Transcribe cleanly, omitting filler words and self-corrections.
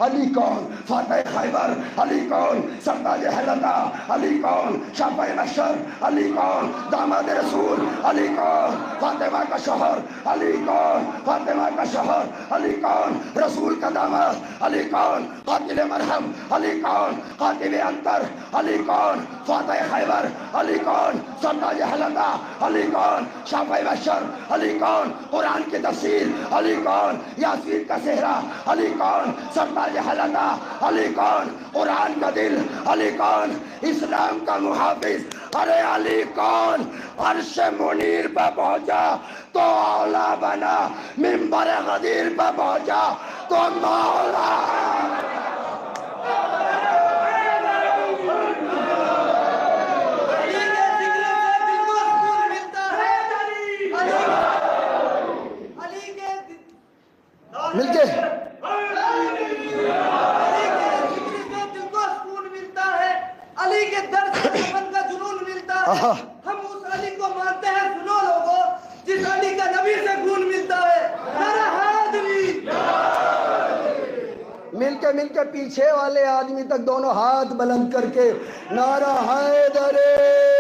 علی کون فاتح خیبر، علی کون سرتاج حلقہ، علی کون شافع نشر، علی کون داماد رسول، علی کون فاطمہ کا شوہر، علی کون فاطمہ کا شوہر، علی کون رسول کا داماد، علی کون قاتل مرہم، علی کون قاتل انتر، علی کون فاتح خیبر، علی کون سرتاج حلقہ، علی کون شافع نشر، علی کون قرآن کی تفسیر، علی کون یاسین کا صحرا، علی کون سرتاج حلقہ، علی کون قرآن کا دل، علی کون اسلام کا محافظ، ارے علی کون عرش منیر پہ پہنچا تو اولا بنا، منبر غدیر پہ پہنچا تو مولا۔ مل کے علی کے در سے دفن کا جنون ملتا ہے، ہم اس علی کو مانتے ہیں، سنو لوگوں، جس علی کا نبی سے خون ملتا ہے، نعرہ حیدری۔ مل کے پیچھے والے آدمی تک دونوں ہاتھ بلند کر کے نعرہ حیدری۔